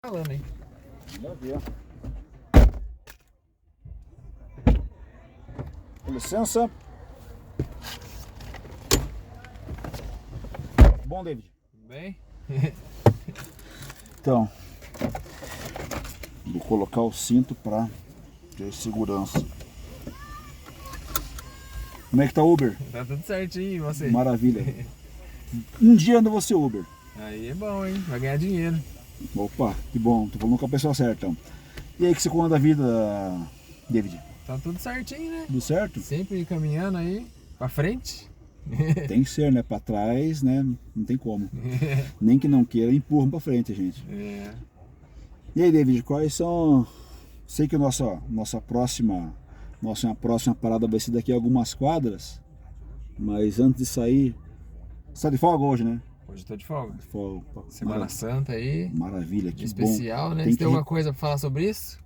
Falando aí. Manda ver. Com licença. Bom, David. Tudo bem? Então, vou colocar o cinto para ter segurança. Como é que tá o Uber? Tá tudo certinho, e você? Maravilha. Um dia eu vou ser Uber. Aí é bom, hein? Vai ganhar dinheiro. Opa, que bom. Tô falando com a pessoa certa. Então. E aí, que você conta da vida, David? Tá tudo certinho, né? Tudo certo? Sempre caminhando aí pra frente. Tem que ser, né? Pra trás, né? Não tem como. Nem que não queira, empurram pra frente, gente. É. E aí, David, quais são... Sei que a nossa próxima parada vai ser daqui a algumas quadras, mas antes de sair... Você tá de folga hoje, né? Hoje eu tô de folga. De folga. Semana Santa aí. Maravilha, que Especial, bom. né? Tem Você que, tem alguma coisa pra falar sobre isso?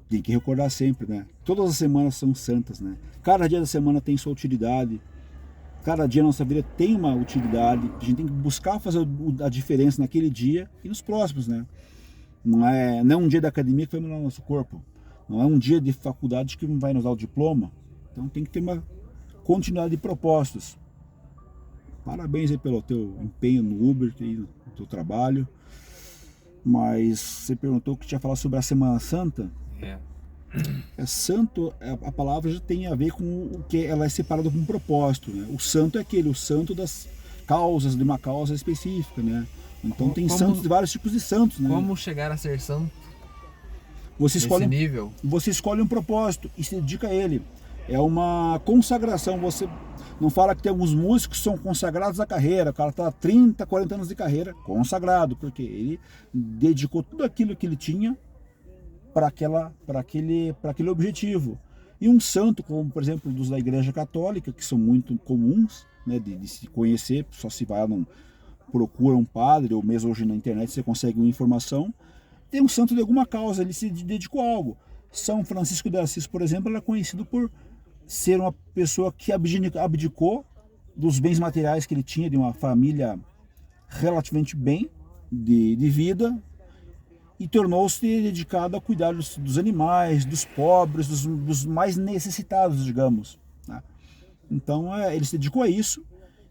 tem que recordar sempre, né? Todas as semanas são santas, né? Cada dia da semana tem sua utilidade. Cada dia da nossa vida tem uma utilidade. A gente tem que buscar fazer a diferença naquele dia e nos próximos, né? Não é um dia da academia que vai mudar o nosso corpo. Não é um dia de faculdade que vai nos dar o diploma. Então tem que ter uma continuidade de propósitos. Parabéns aí pelo teu empenho no Uber, no teu trabalho. Mas você perguntou que tinha falado sobre a Semana Santa. É santo, a palavra já tem a ver com o que ela é separada por um propósito, né? O santo é aquele, o santo das causas, de uma causa específica, né? Então tem santos de vários tipos de santos, né? Como chegar a ser santo Você escolhe, nesse nível? você escolhe um propósito e se dedica a ele. É uma consagração. Você não fala que tem alguns músicos que são consagrados à carreira. O cara está há 30, 40 anos de carreira, consagrado, porque ele dedicou tudo aquilo que ele tinha para aquele objetivo. E um santo, como por exemplo dos da Igreja Católica, que são muito comuns, né, de se conhecer, só se vai, procura um padre, ou mesmo hoje na internet você consegue uma informação. Tem um santo de alguma causa, ele se dedicou a algo. São Francisco de Assis, por exemplo, era conhecido por ser uma pessoa que abdicou dos bens materiais que ele tinha, de uma família relativamente bem de vida, e tornou-se dedicado a cuidar dos animais, dos pobres, dos mais necessitados, digamos, né? Então ele se dedicou a isso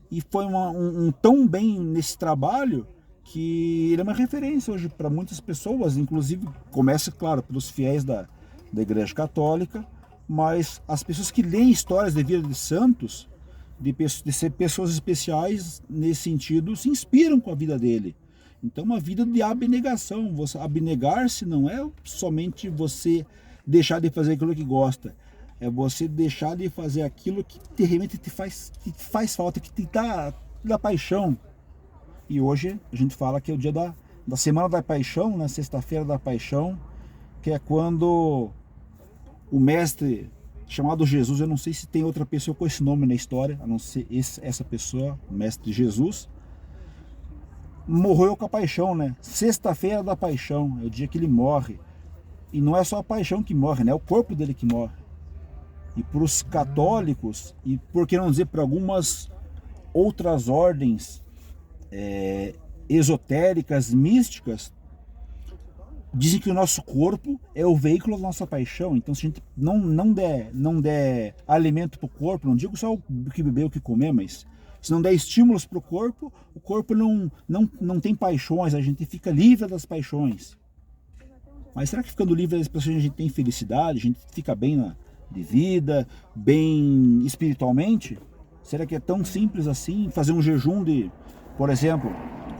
e foi um tão bem nesse trabalho que ele é uma referência hoje para muitas pessoas, inclusive começa, claro, pelos fiéis da Igreja Católica, mas as pessoas que leem histórias de vida de santos, de ser pessoas especiais nesse sentido, se inspiram com a vida dele. Então uma vida de abnegação. Você abnegar-se não é somente você deixar de fazer aquilo que gosta, é você deixar de fazer aquilo que realmente te faz falta, que te dá paixão. E hoje a gente fala que é o dia da Semana da Paixão, né? Sexta-feira da Paixão, que é quando o mestre chamado Jesus, eu não sei se tem outra pessoa com esse nome na história, a não ser essa pessoa, o mestre Jesus, morreu com a paixão, né? Sexta-feira da Paixão, é o dia que ele morre. E não é só a paixão que morre, né? É o corpo dele que morre. E para os católicos, e por que não dizer para algumas outras ordens esotéricas, místicas, dizem que o nosso corpo é o veículo da nossa paixão. Então se a gente não der alimento para o corpo, não digo só o que beber, o que comer, mas se não der estímulos para o corpo não tem paixões, a gente fica livre das paixões. Mas será que ficando livre das paixões a gente tem felicidade, a gente fica bem de vida, bem espiritualmente? Será que é tão simples assim? Fazer um jejum por exemplo,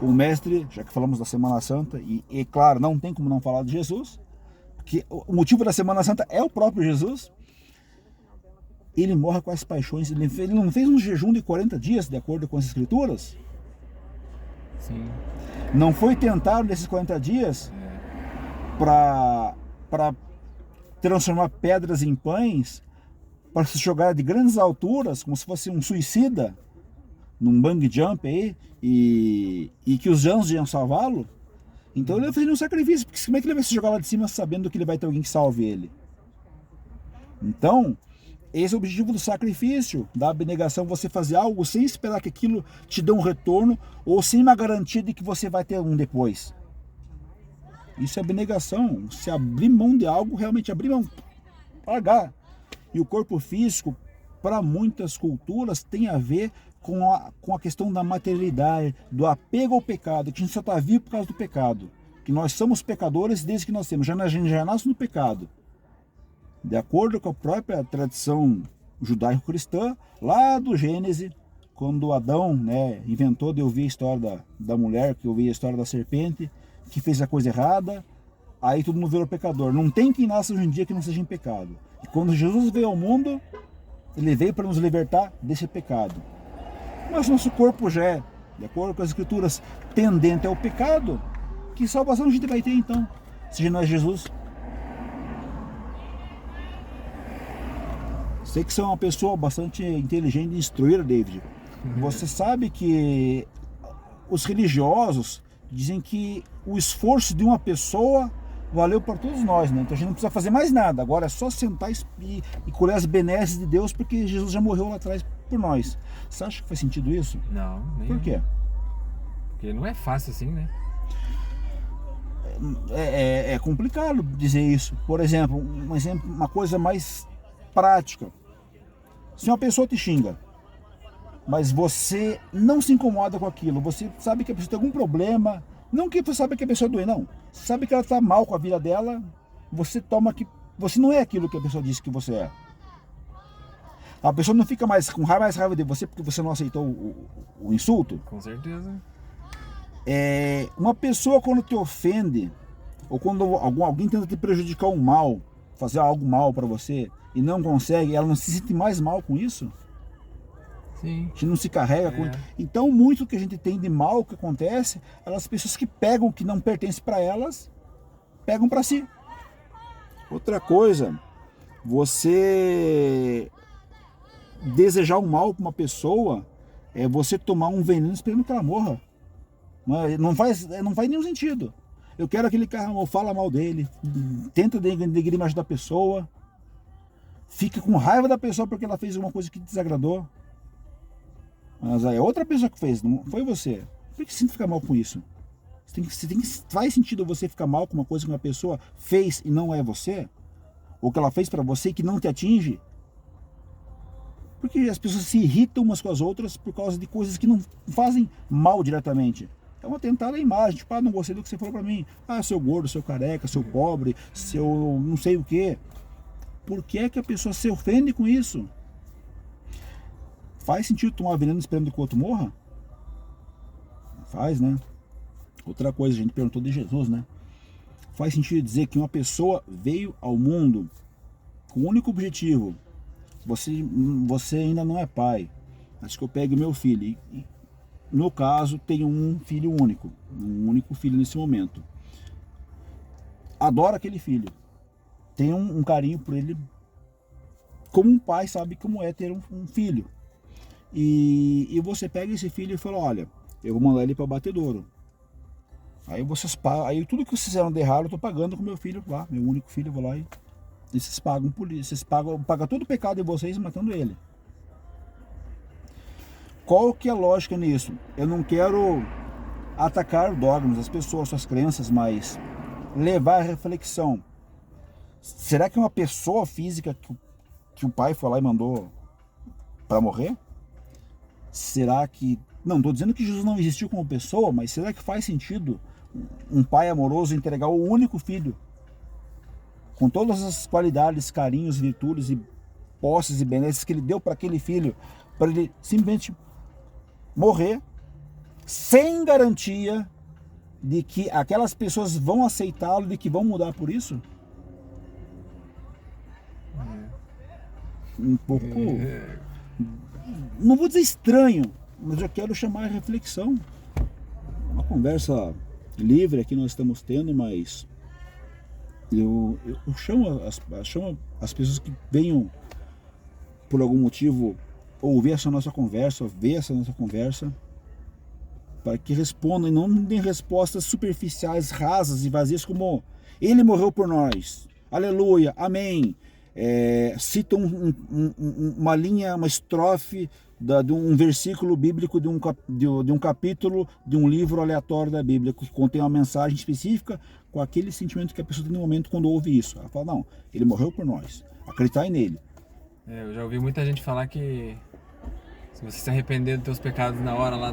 o mestre, já que falamos da Semana Santa, e claro, não tem como não falar de Jesus, porque o motivo da Semana Santa é o próprio Jesus. Ele morre com as paixões. Ele não fez um jejum de 40 dias, de acordo com as escrituras? Sim. Não foi tentado nesses 40 dias para transformar pedras em pães, para se jogar de grandes alturas, como se fosse um suicida, num bang jump aí, e que os anjos iam salvá-lo? Então ele vai fazer um sacrifício, porque como é que ele vai se jogar lá de cima sabendo que ele vai ter alguém que salve ele? Então, esse é o objetivo do sacrifício, da abnegação, você fazer algo sem esperar que aquilo te dê um retorno, ou sem uma garantia de que você vai ter um depois. Isso é abnegação. Se abrir mão de algo, realmente abrir mão, largar. E o corpo físico, para muitas culturas, tem a ver com a questão da materialidade, do apego ao pecado, que a gente só está vivo por causa do pecado. Que nós somos pecadores desde que nós temos, a gente já nasce no pecado. De acordo com a própria tradição judaico-cristã, lá do Gênesis, quando Adão, né, inventou de ouvir a história da mulher, que ouvia a história da serpente, que fez a coisa errada, aí todo mundo virou pecador. Não tem quem nasça hoje em dia que não seja em pecado. E quando Jesus veio ao mundo, ele veio para nos libertar desse pecado. Mas nosso corpo já é, de acordo com as escrituras, tendente ao pecado. Que salvação a gente vai ter então, se não é Jesus? Sei que você é uma pessoa bastante inteligente e instruída, David. Você sabe que os religiosos dizem que o esforço de uma pessoa valeu para todos nós, né? Então a gente não precisa fazer mais nada. Agora é só sentar e colher as benesses de Deus, porque Jesus já morreu lá atrás por nós. Você acha que faz sentido isso? Não, nem. Por quê? Porque não é fácil assim, né? É complicado dizer isso. Por exemplo, uma coisa mais prática. Se uma pessoa te xinga, mas você não se incomoda com aquilo, você sabe que a pessoa tem algum problema, não que você sabe que a pessoa é doente, não. Você sabe que ela está mal com a vida dela, você toma que você não é aquilo que a pessoa disse que você é. A pessoa não fica mais com mais raiva de você porque você não aceitou o insulto. Com certeza. Uma pessoa quando te ofende, ou quando alguém tenta te prejudicar um mal, fazer algo mal para você e não consegue, ela não se sente mais mal com isso? Sim. A gente não se carrega com isso. Então, muito que a gente tem de mal que acontece, elas pessoas que pegam o que não pertence para elas, pegam para si. Outra coisa, você desejar o mal para uma pessoa é você tomar um veneno esperando que ela morra. Não faz nenhum sentido. Eu quero aquele cara, fala mal dele, tenta denegrir a imagem da pessoa, fica com raiva da pessoa porque ela fez uma coisa que te desagradou. Mas aí é outra pessoa que fez, não foi você. Por que você fica mal com isso? Faz sentido você ficar mal com uma coisa que uma pessoa fez e não é você? Ou que ela fez para você que não te atinge? Porque as pessoas se irritam umas com as outras por causa de coisas que não fazem mal diretamente. É uma tentada à imagem, tipo, não gostei do que você falou pra mim. Seu gordo, seu careca, seu pobre, seu não sei o quê. Por que é que a pessoa se ofende com isso? Faz sentido tomar veneno esperando que o outro morra? Faz, né? Outra coisa, a gente perguntou de Jesus, né? Faz sentido dizer que uma pessoa veio ao mundo com o único objetivo: você ainda não é pai, acho que eu pegue meu filho. E, no caso, tenho um filho único, um único filho nesse momento. Adoro aquele filho, tenho um carinho por ele, como um pai sabe como é ter um filho. E você pega esse filho e fala: olha, eu vou mandar ele para o batedouro. Aí vocês pagam, aí tudo que vocês fizeram de errado eu estou pagando com meu filho lá, meu único filho, eu vou lá e vocês pagam polícia, vocês pagam todo o pecado de vocês matando ele. Qual que é a lógica nisso? Eu não quero atacar dogmas, as pessoas, suas crenças, mas levar a reflexão. Será que uma pessoa física que o pai foi lá e mandou para morrer? Será que... Não estou dizendo que Jesus não existiu como pessoa, mas será que faz sentido um pai amoroso entregar o único filho com todas as qualidades, carinhos, virtudes e posses e benesses que ele deu para aquele filho, para ele simplesmente morrer sem garantia de que aquelas pessoas vão aceitá-lo, de que vão mudar por isso? Um pouco... Não vou dizer estranho, mas eu quero chamar a reflexão. Uma conversa livre aqui nós estamos tendo, mas eu chamo as pessoas que venham por algum motivo ouvir essa nossa conversa, ver essa nossa conversa, para que respondam e não deem respostas superficiais, rasas e vazias, como ele morreu por nós, aleluia, amém. Citam uma linha, uma estrofe de um versículo bíblico, de um capítulo, de um livro aleatório da Bíblia, que contém uma mensagem específica, com aquele sentimento que a pessoa tem no momento quando ouve isso. Ela fala, não, ele morreu por nós, acreditar nele. Eu já ouvi muita gente falar que se você se arrepender dos teus pecados na hora lá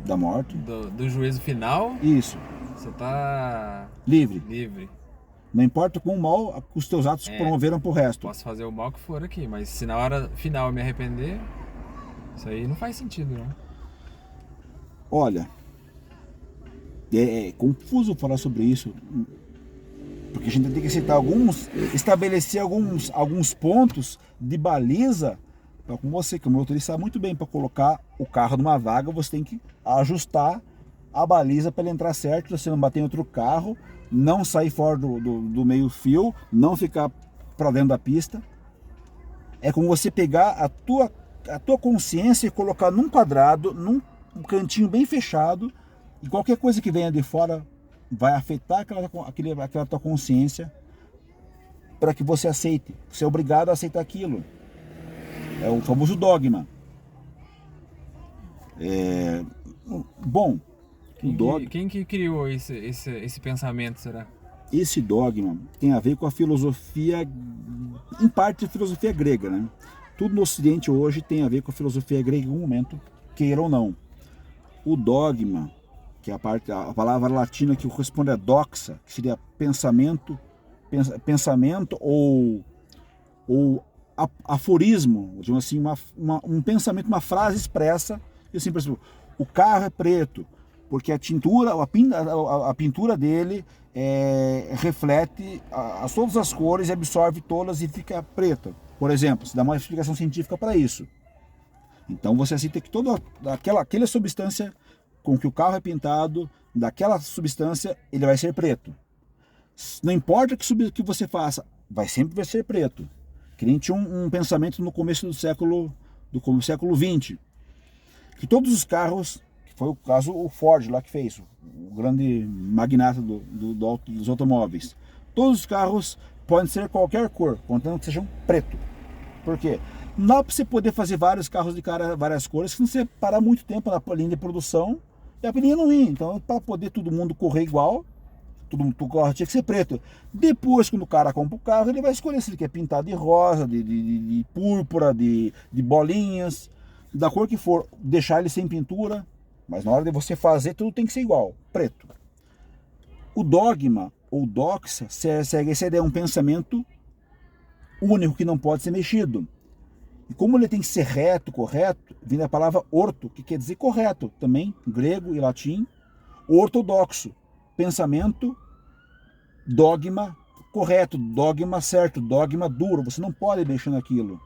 Da morte. do juízo final, Isso. você tá Livre. livre. Não importa quão mal os teus atos promoveram pro resto. Posso fazer o mal que for aqui, mas se na hora final eu me arrepender, isso aí não faz sentido, não. Olha, é confuso falar sobre isso, porque a gente tem que estabelecer alguns pontos de baliza, como você, que o motorista sabe muito bem, para colocar o carro numa vaga, você tem que ajustar a baliza para ele entrar certo, você não bater em outro carro, não sair fora do meio fio, não ficar para dentro da pista. É como você pegar a tua consciência e colocar num quadrado, num cantinho bem fechado, e qualquer coisa que venha de fora vai afetar aquela tua consciência para que você aceite. Você é obrigado a aceitar aquilo. É o famoso dogma. Bom, Quem que criou esse pensamento, será? Esse dogma tem a ver com a filosofia, em parte a filosofia grega, né? Tudo no Ocidente hoje tem a ver com a filosofia grega em algum momento, queira ou não. O dogma, que é a palavra latina que corresponde a doxa, que seria pensamento ou aforismo, digamos assim, um pensamento, uma frase expressa, assim, por exemplo, o carro é preto, porque a pintura dele reflete todas as cores, absorve todas e fica preta. Por exemplo, se dá uma explicação científica para isso. Então você aceita que toda aquela substância com que o carro é pintado, daquela substância, ele vai ser preto. Não importa que você faça, sempre vai ser preto. Que nem tinha um pensamento no começo do século XX, que todos os carros, que foi o caso o Ford lá que fez, o grande magnata dos automóveis, todos os carros podem ser qualquer cor, contanto que sejam preto. Por quê? Não dá para você poder fazer vários carros de várias cores se você parar muito tempo na linha de produção e a linha não ir. Então, para poder todo mundo correr igual, o carro tinha que ser preto. Depois, quando o cara compra o carro, ele vai escolher se ele quer pintar de rosa, de púrpura, de bolinhas, da cor que for, deixar ele sem pintura, mas na hora de você fazer, tudo tem que ser igual, preto. O dogma, ou doxa, segue essa ideia, um pensamento único que não pode ser mexido. E como ele tem que ser reto, correto, vem da palavra orto, que quer dizer correto, também, grego e latim, ortodoxo, pensamento, dogma correto, dogma certo, dogma duro, você não pode mexer naquilo.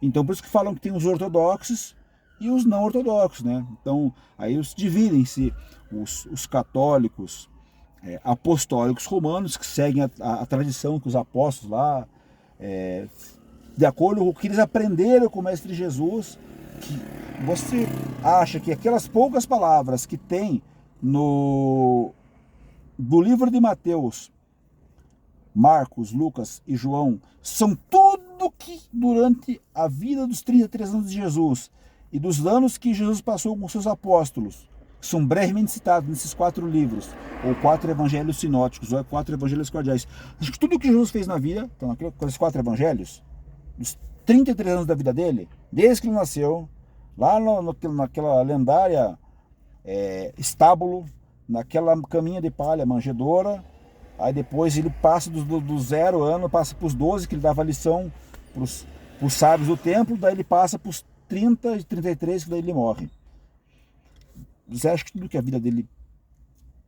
Então por isso que falam que tem os ortodoxos e os não ortodoxos, né? Então aí dividem-se os católicos apostólicos romanos, que seguem a tradição que os apóstolos lá, de acordo com o que eles aprenderam com o Mestre Jesus, que você acha que aquelas poucas palavras que tem do livro de Mateus, Marcos, Lucas e João, são tudo que durante a vida dos 33 anos de Jesus e dos anos que Jesus passou com seus apóstolos, são brevemente citados nesses 4 livros, ou 4 evangelhos sinóticos, ou 4 evangelhos cordiais. Acho que tudo que Jesus fez na vida, então aqueles 4 evangelhos, dos 33 anos da vida dele, desde que ele nasceu, lá naquela lendária estábulo, naquela caminha de palha, manjedoura, aí depois ele passa do 0 ano, passa para os 12, que ele dava lição para os sábios do templo, daí ele passa para os 30 e 33, que daí ele morre. Você acha que tudo que a vida dele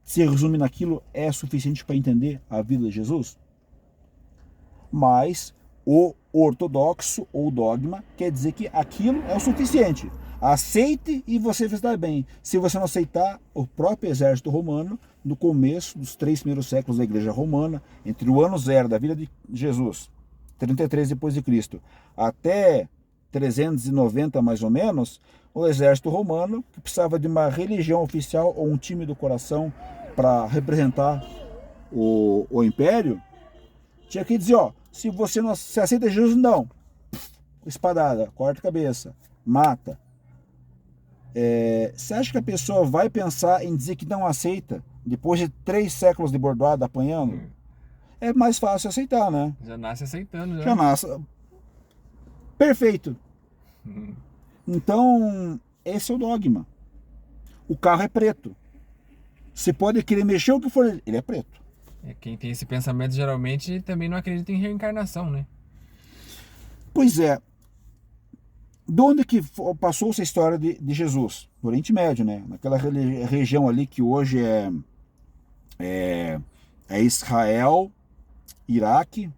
se resume naquilo é suficiente para entender a vida de Jesus? Mas o ortodoxo ou dogma quer dizer que aquilo é o suficiente. Aceite e você vai estar bem. Se você não aceitar, o próprio exército romano, no começo dos 3 primeiros séculos da igreja romana, entre o ano 0 da vida de Jesus, 33 depois de Cristo, até 390 mais ou menos, o exército romano, que precisava de uma religião oficial ou um time do coração para representar o império, tinha que dizer, se você não aceita Jesus, não, espadada, corta a cabeça. mata. Você acha que a pessoa vai pensar em dizer que não aceita depois de 3 séculos de bordoada apanhando? É mais fácil aceitar, né? Já nasce aceitando, Já nasce. Perfeito. Então, esse é o dogma. O carro é preto. Você pode querer mexer o que for, ele é preto. Quem tem esse pensamento geralmente também não acredita em reencarnação, né? Pois é. De onde que passou essa história de Jesus? No Oriente Médio, né? Naquela região ali que hoje é Israel, Iraque,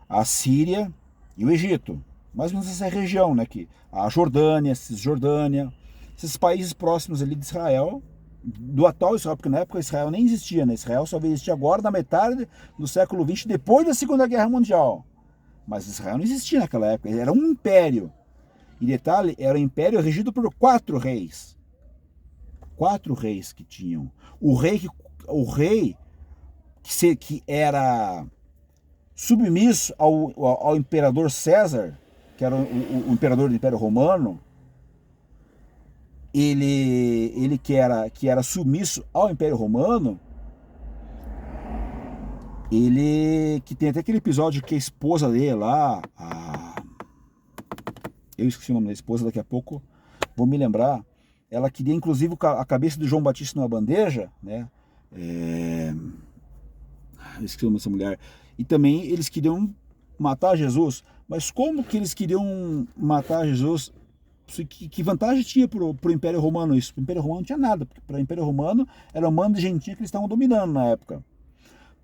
a Síria e o Egito. Mais ou menos essa região, né? Que a Jordânia, Cisjordânia, esses países próximos ali de Israel, do atual Israel, porque na época Israel nem existia, né? Israel só veio existir agora na metade do século XX, depois da Segunda Guerra Mundial. Mas Israel não existia naquela época, ele era um império. E detalhe, era um império regido por 4 reis. 4 reis que tinham. O rei que era submisso ao imperador César, que era o imperador do Império Romano, ele que era submisso ao Império Romano, ele que tem até aquele episódio que a esposa dele lá, eu esqueci o nome da esposa, daqui a pouco vou me lembrar, ela queria inclusive a cabeça de João Batista numa bandeja, né? Eu esqueci o nome dessa mulher. E também eles queriam matar Jesus. Mas como que eles queriam matar Jesus? Que vantagem tinha para o Império Romano isso? Para o Império Romano não tinha nada, porque para o Império Romano era um mando de gentinha que eles estavam dominando na época.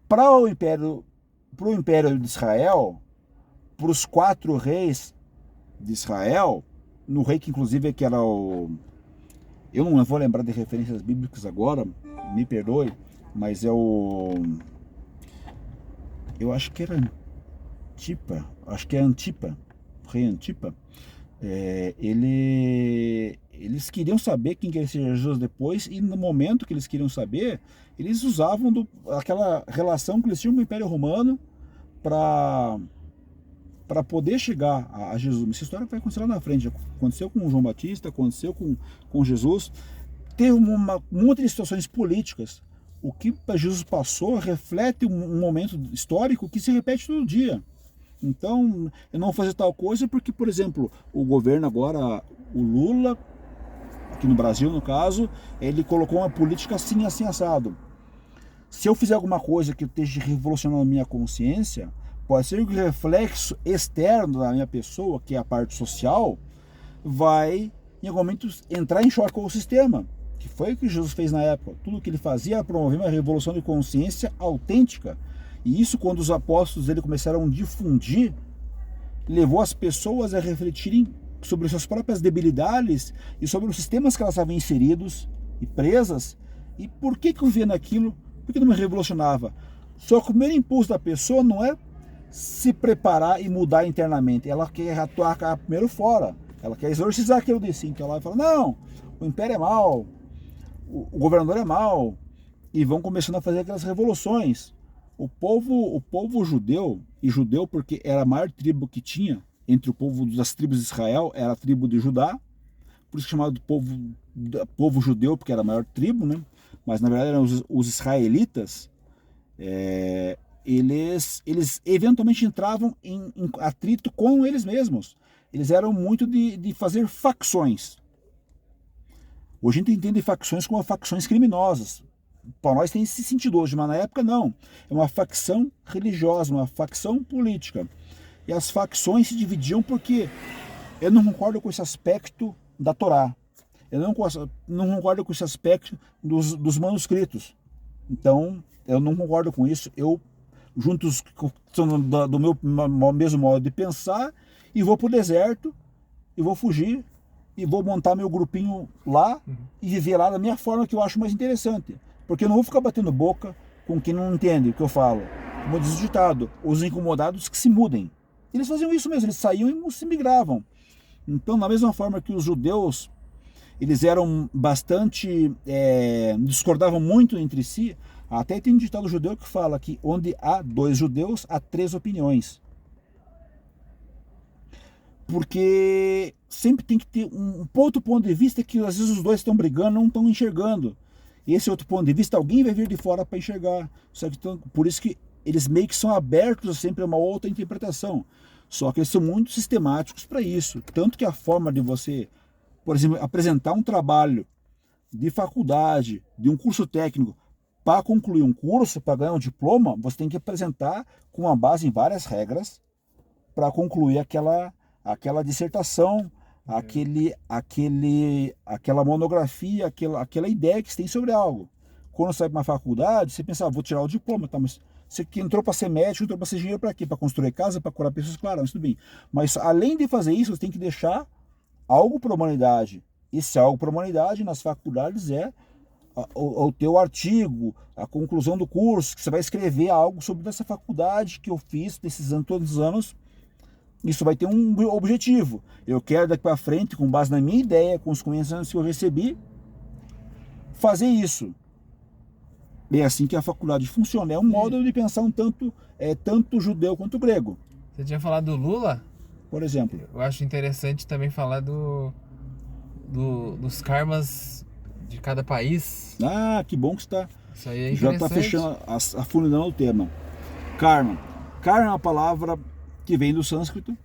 Para o Império de Israel, para os 4 reis de Israel, no rei que inclusive que era o... Eu não vou lembrar de referências bíblicas agora, me perdoe, mas é o... Eu acho que era Antipa, acho que é Antipa, o rei Antipa. Eles queriam saber quem ia ser Jesus depois, e no momento que eles queriam saber, eles usavam aquela relação que eles tinham com o Império Romano para poder chegar a Jesus. Essa história vai acontecer lá na frente. Aconteceu com João Batista, aconteceu com Jesus. Teve um monte de situações políticas. O que Jesus passou reflete um momento histórico que se repete todo dia. Então, eu não vou fazer tal coisa porque, por exemplo, o governo agora, o Lula, aqui no Brasil no caso, ele colocou uma política assim, assim, assado. Se eu fizer alguma coisa que esteja revolucionando a minha consciência, pode ser que o reflexo externo da minha pessoa, que é a parte social, vai, em algum momento, entrar em choque com o sistema. Que foi o que Jesus fez na época. Tudo o que ele fazia era promover uma revolução de consciência autêntica. E isso, quando os apóstolos dele começaram a difundir, levou as pessoas a refletirem sobre suas próprias debilidades e sobre os sistemas que elas estavam inseridos e presas. E por que eu via naquilo? Por que não me revolucionava? Só que o primeiro impulso da pessoa não é se preparar e mudar internamente. Ela quer atuar primeiro fora. Ela quer exorcizar aquilo de si. Então ela fala, não, o império é mau, o governador é mau. E vão começando a fazer aquelas revoluções. O povo judeu, e judeu porque era a maior tribo que tinha entre o povo das tribos de Israel, era a tribo de Judá, por isso que chamado povo judeu, porque era a maior tribo, né? Mas na verdade eram os israelitas. Eles eventualmente entravam em atrito com eles mesmos. Eles eram muito de fazer facções. Hoje a gente entende facções como facções criminosas. Para nós tem esse sentido hoje, mas na época não. É uma facção religiosa, uma facção política. E as facções se dividiam porque eu não concordo com esse aspecto da Torá. Eu não concordo com esse aspecto dos manuscritos. Então, eu não concordo com isso. Eu, juntos do meu mesmo modo de pensar, e vou para o deserto, e vou fugir, e vou montar meu grupinho lá, e viver lá da minha forma que eu acho mais interessante. Porque eu não vou ficar batendo boca com quem não entende o que eu falo. Como diz o ditado, os incomodados que se mudem. Eles faziam isso mesmo, eles saíam e se migravam. Então, da mesma forma que os judeus, eles eram bastante, discordavam muito entre si, até tem um ditado judeu que fala que onde há 2 judeus, há 3 opiniões. Porque sempre tem que ter um outro ponto de vista que às vezes os dois estão brigando, não estão enxergando. E esse outro ponto de vista, alguém vai vir de fora para enxergar. Só que por isso que eles meio que são abertos sempre a uma outra interpretação. Só que eles são muito sistemáticos para isso. Tanto que a forma de você, por exemplo, apresentar um trabalho de faculdade, de um curso técnico, para concluir um curso, para ganhar um diploma, você tem que apresentar com uma base em várias regras para concluir aquela dissertação, aquela monografia, aquela ideia que você tem sobre algo. Quando você vai para uma faculdade, você pensa, vou tirar o diploma, tá, mas você que entrou para ser médico, entrou para ser engenheiro para quê? Para construir casa, para curar pessoas, claro, mas tudo bem. Mas além de fazer isso, você tem que deixar algo para a humanidade. Esse algo para a humanidade nas faculdades é o teu artigo, a conclusão do curso, que você vai escrever algo sobre essa faculdade que eu fiz todos os anos. Isso vai ter um objetivo. Eu quero daqui para frente, com base na minha ideia, com os conhecimentos que eu recebi, fazer isso. É assim que a faculdade funciona. É um modo de pensar tanto judeu quanto grego. Você tinha falado do Lula? Por exemplo. Eu acho interessante também falar dos karmas de cada país. Ah, que bom que está. Isso aí é já interessante. está fechando, afunilando o tema. Karma. Karma é uma palavra que vem do sânscrito,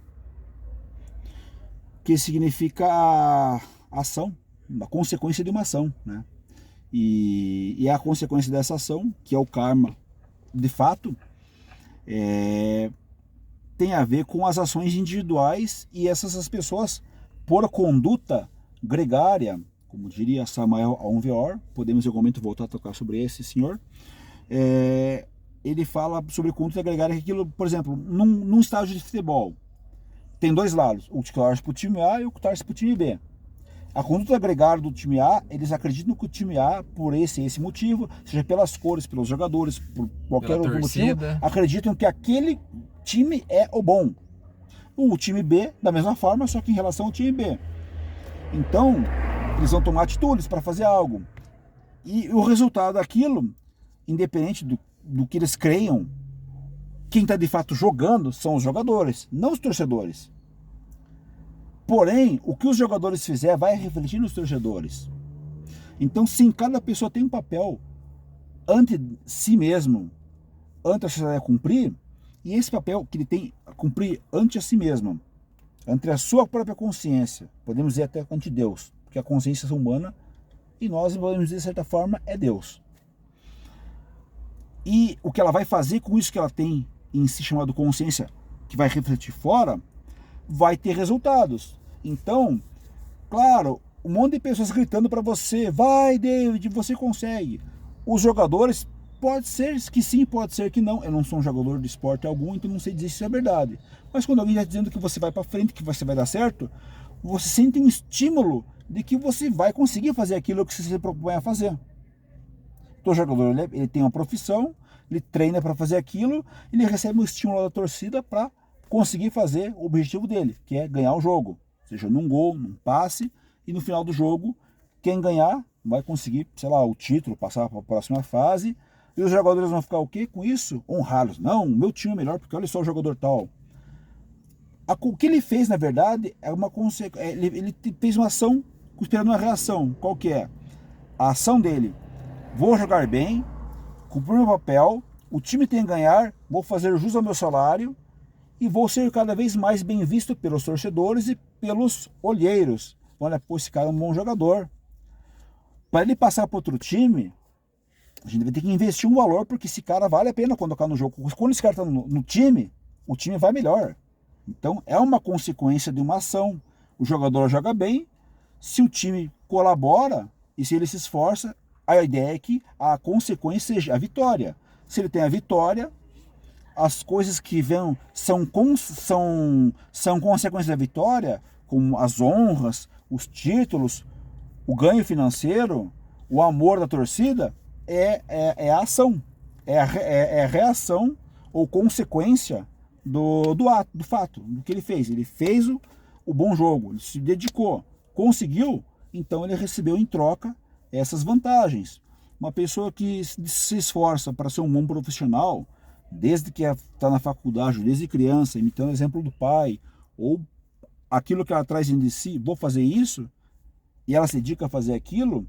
que significa a ação, a consequência de uma ação, né? E a consequência dessa ação, que é o karma, de fato, tem a ver com as ações individuais e essas pessoas, por conduta gregária, como diria Samael Aun Weor, podemos em algum momento voltar a tocar sobre esse senhor, ele fala sobre conduta gregária, que aquilo, por exemplo, num estádio de futebol, tem dois lados, o que torce para o time A e o que torce para o time B. A conduta gregária do time A, eles acreditam que o time A, por esse motivo, seja pelas cores, pelos jogadores, por qualquer outro motivo, acreditam que aquele time é o bom. O time B, da mesma forma, só que em relação ao time B. Então, eles vão tomar atitudes para fazer algo. E o resultado daquilo, independente do que eles creiam, quem está de fato jogando são os jogadores, não os torcedores. Porém, o que os jogadores fizer vai refletir nos torcedores. Então, sim, cada pessoa tem um papel ante si mesmo, ante a sociedade a cumprir, e esse papel que ele tem a cumprir ante a si mesmo, ante a sua própria consciência, podemos dizer até ante Deus, porque a consciência é humana e nós podemos dizer de certa forma é Deus. E o que ela vai fazer com isso que ela tem em si chamado consciência, que vai refletir fora, vai ter resultados. Então, claro, um monte de pessoas gritando para você, vai David, você consegue. Os jogadores, pode ser que sim, pode ser que não. Eu não sou um jogador de esporte algum, então não sei dizer se isso é verdade. Mas quando alguém está dizendo que você vai para frente, que você vai dar certo, você sente um estímulo de que você vai conseguir fazer aquilo que você se propõe a fazer. O jogador, ele tem uma profissão, ele treina para fazer aquilo, ele recebe um estímulo da torcida para conseguir fazer o objetivo dele, que é ganhar o jogo, seja num gol, num passe, e no final do jogo, quem ganhar vai conseguir, sei lá, o título, passar para a próxima fase, e os jogadores vão ficar o quê com isso? Honrados. Não, o meu time é melhor, porque olha só o jogador tal. O que ele fez, na verdade, é uma consequência, ele fez uma ação esperando uma reação. Qual que é? A ação dele: vou jogar bem, cumprir meu papel, o time tem que ganhar, vou fazer jus ao meu salário e vou ser cada vez mais bem visto pelos torcedores e pelos olheiros. Olha, pô, esse cara é um bom jogador. Para ele passar para outro time, a gente vai ter que investir um valor, porque esse cara vale a pena colocar no jogo. Quando esse cara está no time, o time vai melhor. Então é uma consequência de uma ação. O jogador joga bem, se o time colabora e se ele se esforça, a ideia é que a consequência seja a vitória. Se ele tem a vitória, as coisas que vêm são consequências da vitória, como as honras, os títulos, o ganho financeiro, o amor da torcida, é a ação, é a reação ou consequência do fato, do que ele fez. Ele fez o bom jogo, ele se dedicou, conseguiu, então ele recebeu em troca essas vantagens. Uma pessoa que se esforça para ser um bom profissional, desde que está na faculdade, desde criança, imitando o exemplo do pai, ou aquilo que ela traz dentro de si, vou fazer isso, e ela se dedica a fazer aquilo,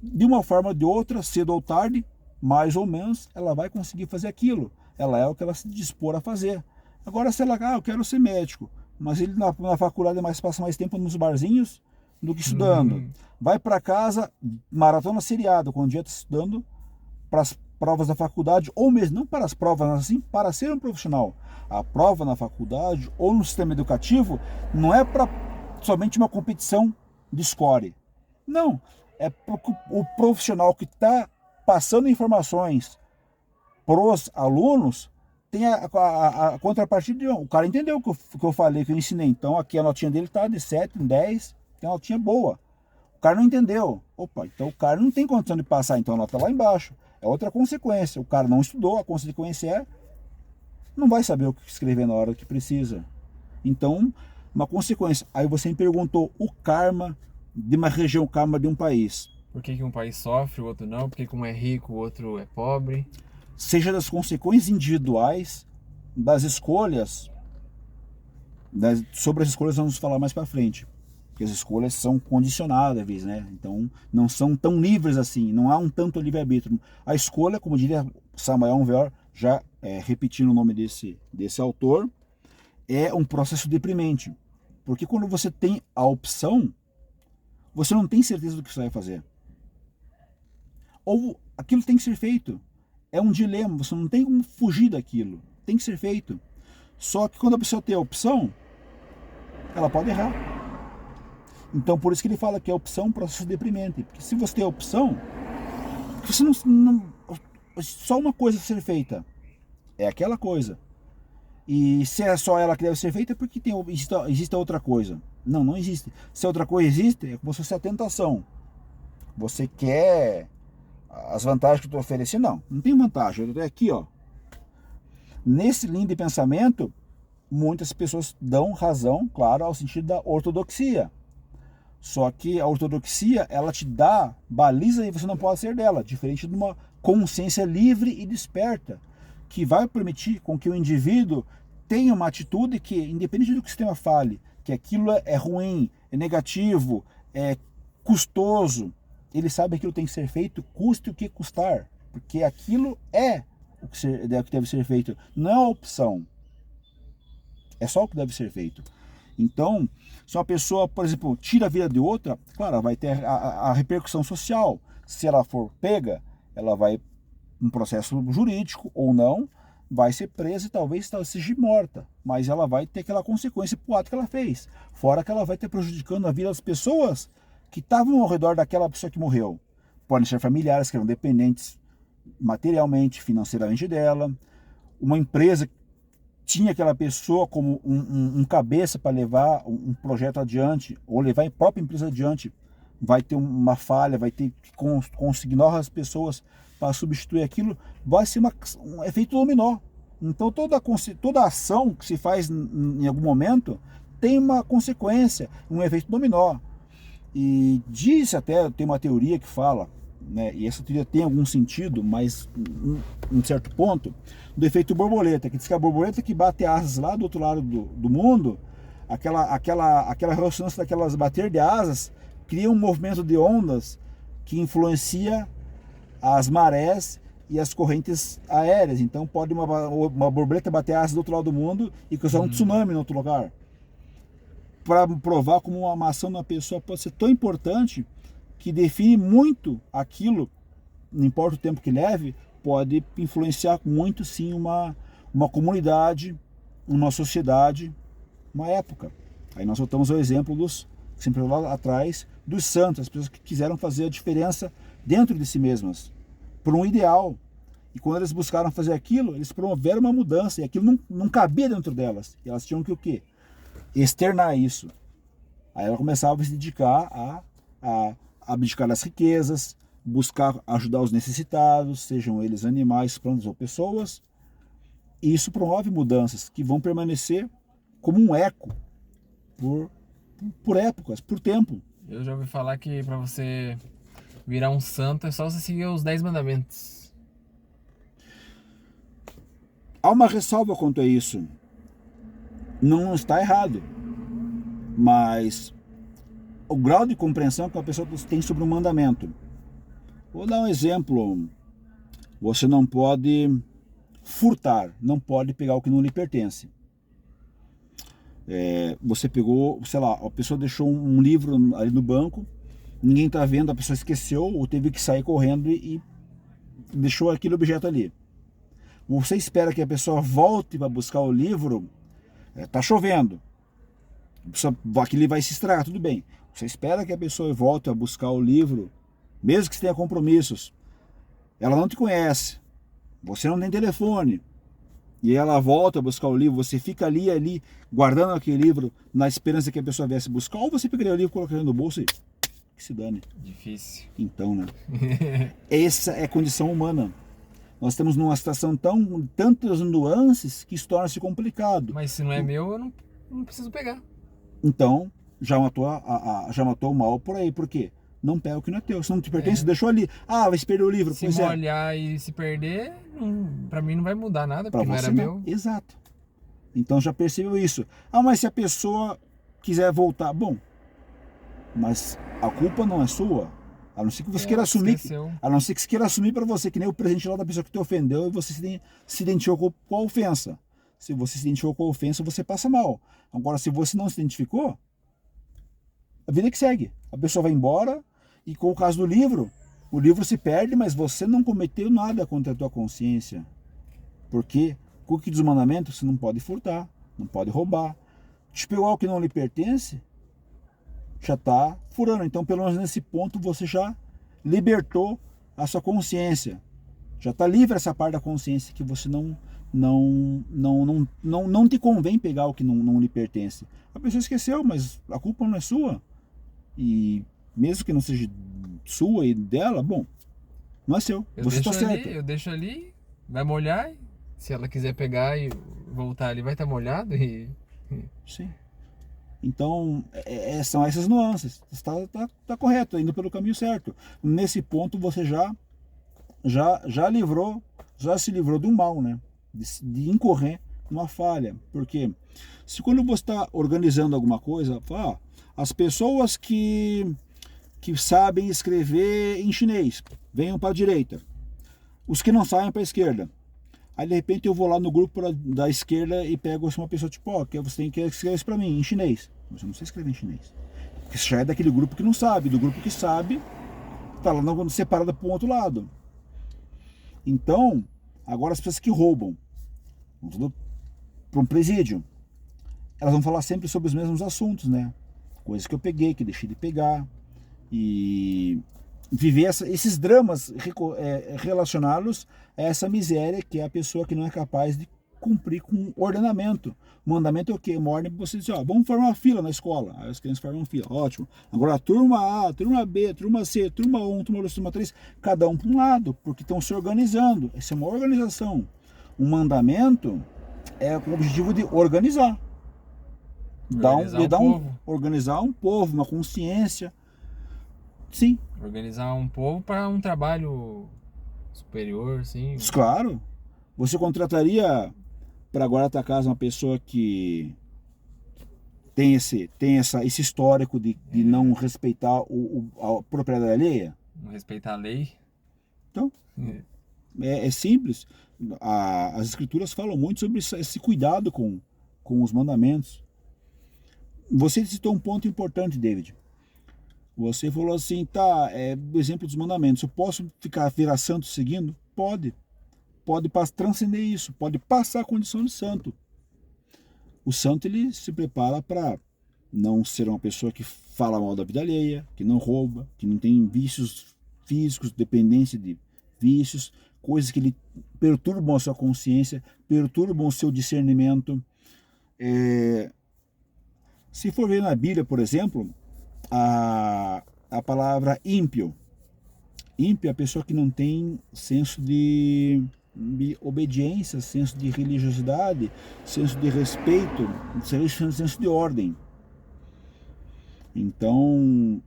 de uma forma ou de outra, cedo ou tarde, mais ou menos, ela vai conseguir fazer aquilo. Ela é o que ela se dispor a fazer. Agora, se ela, eu quero ser médico, mas ele na faculdade passa mais tempo nos barzinhos do que estudando. Vai para casa, maratona seriado, quando já está estudando para as provas da faculdade, ou mesmo não para as provas, mas assim, para ser um profissional. A prova na faculdade ou no sistema educativo não é para somente uma competição de score. Não, é porque o profissional que está passando informações para os alunos tem a contrapartida. O cara entendeu o que eu falei, que eu ensinei. Então aqui a notinha dele está de 7, 10, tem uma notinha boa. O cara não entendeu. Opa, então o cara não tem condição de passar, então a nota lá embaixo. É outra consequência. O cara não estudou, a consequência é não vai saber o que escrever na hora que precisa. Então, uma consequência. Aí você me perguntou o karma de uma região, o karma de um país. Por que um país sofre, o outro não? Por que um é rico, o outro é pobre? Seja das consequências individuais, das escolhas, sobre as escolhas vamos falar mais para frente. Porque as escolhas são condicionadas, né? Então, não são tão livres assim, não há um tanto livre-arbítrio. A escolha, como diria Samael Weor, já repetindo o nome desse autor, é um processo deprimente. Porque quando você tem a opção, você não tem certeza do que você vai fazer. Ou aquilo tem que ser feito. É um dilema, você não tem como fugir daquilo. Tem que ser feito. Só que quando a pessoa tem a opção, ela pode errar. Então por isso que ele fala que a opção é um processo deprimente. Porque se você tem a opção, você não só uma coisa a ser feita. É aquela coisa. E se é só ela que deve ser feita, é porque existe outra coisa. Não, não existe. Se outra coisa existe, é como se fosse a tentação. Você quer as vantagens que eu estou oferecendo? Não, não tem vantagem. Eu estou aqui, ó. Nesse linha de pensamento, muitas pessoas dão razão, claro, ao sentido da ortodoxia. Só que a ortodoxia, ela te dá baliza e você não pode ser dela, diferente de uma consciência livre e desperta, que vai permitir com que o indivíduo tenha uma atitude que, independente do que o sistema fale, que aquilo é ruim, é negativo, é custoso, ele sabe que aquilo tem que ser feito, custe o que custar, porque aquilo é o que deve ser feito, não é a opção, é só o que deve ser feito. Então, se uma pessoa, por exemplo, tira a vida de outra, claro, ela vai ter a repercussão social. Se ela for pega, ela vai um processo jurídico ou não, vai ser presa e talvez seja morta, mas ela vai ter aquela consequência pro ato que ela fez, fora que ela vai ter prejudicando a vida das pessoas que estavam ao redor daquela pessoa que morreu. Podem ser familiares que eram dependentes materialmente, financeiramente dela, uma empresa tinha aquela pessoa como um cabeça para levar um projeto adiante, ou levar a própria empresa adiante, vai ter uma falha, vai ter que conseguir novas pessoas para substituir aquilo, vai ser um efeito dominó. Então toda ação que se faz em algum momento tem uma consequência, um efeito dominó. E tem uma teoria que fala, né, e essa teoria tem algum sentido, mas um certo ponto, do efeito borboleta, que diz que a borboleta que bate asas lá do outro lado do mundo, aquela ressonância daquelas bater de asas, cria um movimento de ondas que influencia as marés e as correntes aéreas. Então pode uma borboleta bater asas do outro lado do mundo e causar um tsunami no outro lugar. Para provar como uma ação da pessoa pode ser tão importante que define muito aquilo, não importa o tempo que leve, pode influenciar muito sim uma comunidade, uma sociedade, uma época. Aí nós voltamos ao exemplo sempre lá atrás, dos santos, as pessoas que quiseram fazer a diferença dentro de si mesmas, por um ideal. E quando eles buscaram fazer aquilo, eles promoveram uma mudança, e aquilo não cabia dentro delas. E elas tinham que o quê? Externar isso. Aí ela começava a se dedicar a abdicar das riquezas, buscar ajudar os necessitados, sejam eles animais, plantas ou pessoas. E isso promove mudanças que vão permanecer como um eco por épocas, por tempo. Eu já ouvi falar que para você virar um santo é só você seguir os 10 mandamentos. Há uma ressalva quanto a isso. Não está errado. mas o grau de compreensão que a pessoa tem sobre um mandamento. Vou dar um exemplo. Você não pode furtar, não pode pegar o que não lhe pertence. Você pegou, sei lá, a pessoa deixou um livro ali no banco, ninguém está vendo, a pessoa esqueceu ou teve que sair correndo e deixou aquele objeto ali. Você espera que a pessoa volte para buscar o livro, está chovendo, aquele vai se estragar, tudo bem. Você espera que a pessoa volte a buscar o livro, mesmo que você tenha compromissos. Ela não te conhece, você não tem telefone, e ela volta a buscar o livro, você fica ali guardando aquele livro na esperança que a pessoa viesse buscar, ou você pegaria o livro, colocaria no bolso e que se dane. Difícil. Então, né? Essa é a condição humana. Nós estamos numa situação tantas nuances que isso torna-se complicado. Mas se não é meu, eu não preciso pegar. Então, já matou o mal por aí. Por quê? Não pega o que não é teu. Se não te pertence, deixou ali. Ah, vai se perder o livro. Se pois molhar e se perder, pra mim não vai mudar nada, porque não era meu. Exato. Então já percebeu isso. Ah, mas se a pessoa quiser voltar, bom, mas a culpa não é sua. A não ser que você queira assumir. A não ser que você queira assumir para você, que nem o presente lá da pessoa que te ofendeu e você se identificou com a ofensa. Se você se identificou com a ofensa, você passa mal. Agora, se você não se identificou, a vida que segue. A pessoa vai embora e, com o caso do livro, o livro se perde, mas você não cometeu nada contra a tua consciência. Porque, com o que diz o mandamento, você não pode furtar, não pode roubar. Te pegou algo que não lhe pertence, já está furando. Então, pelo menos nesse ponto, você já libertou a sua consciência. Já está livre essa parte da consciência que você não te convém pegar o que não lhe pertence. A pessoa esqueceu, mas a culpa não é sua. E mesmo que não seja sua e dela, bom, não é seu. Você está certo. Eu deixo ali, vai molhar. Se ela quiser pegar e voltar ali, vai estar molhado e... Sim. Então, são essas nuances. Está correto, indo pelo caminho certo. Nesse ponto você já se livrou de um mal, né? De incorrer numa falha. Porque se quando você está organizando alguma coisa, as pessoas que sabem escrever em chinês venham para a direita, os que não sabem para a esquerda. Aí de repente eu vou lá no grupo da esquerda e pego uma pessoa tipo, que você tem que escrever isso para mim em chinês. Mas eu não sei escrever em chinês. Porque você já é daquele grupo que não sabe. Do grupo que sabe, tá lá separado para o outro lado. Então, agora as pessoas que roubam, vão para um presídio, elas vão falar sempre sobre os mesmos assuntos, né? Coisas que eu peguei, que deixei de pegar. E viver esses dramas relacionados a essa miséria que é a pessoa que não é capaz de cumprir com ordenamento. O mandamento é o quê? Uma ordem para você dizer, vamos formar uma fila na escola. Aí as crianças formam uma fila, ótimo. Agora turma A, turma B, turma C, turma 1, turma 2, turma 3, cada um para um lado, porque estão se organizando. Essa é uma organização. Um mandamento é com o objetivo de organizar. Organizar um povo, uma consciência. Sim. Organizar um povo para um trabalho superior, sim. Claro. Você contrataria para agora tua casa uma pessoa que tem esse histórico de não respeitar a propriedade alheia? Não respeitar a lei? Então, é simples. As escrituras falam muito sobre esse cuidado com os mandamentos. Você citou um ponto importante, David. Você falou assim, do exemplo dos mandamentos, eu posso virar santo seguindo? Pode transcender isso, pode passar a condição de santo. O santo, ele se prepara para não ser uma pessoa que fala mal da vida alheia, que não rouba, que não tem vícios físicos, dependência de vícios, coisas que lhe perturbam a sua consciência, perturbam o seu discernimento. Se for ver na Bíblia, por exemplo, a palavra ímpio. Ímpio é a pessoa que não tem senso de obediência, senso de religiosidade, senso de respeito, senso de ordem. Então,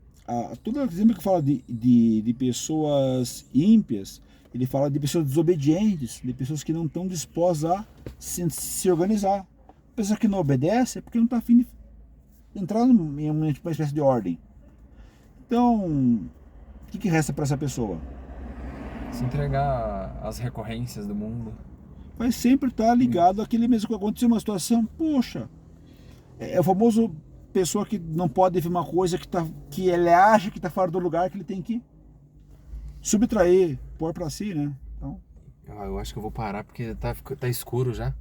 todo exemplo que fala de pessoas ímpias, ele fala de pessoas desobedientes, de pessoas que não estão dispostas a se organizar. A pessoa que não obedece é porque não está afim entrar em uma espécie de ordem. Então, o que resta para essa pessoa? Se entregar às recorrências do mundo. Vai sempre estar ligado àquele mesmo que aconteceu uma situação, poxa, é o famoso pessoa que não pode ver uma coisa que ele acha que está fora do lugar, que ele tem que subtrair, pôr para si, né? Então, Eu acho que eu vou parar porque tá escuro já.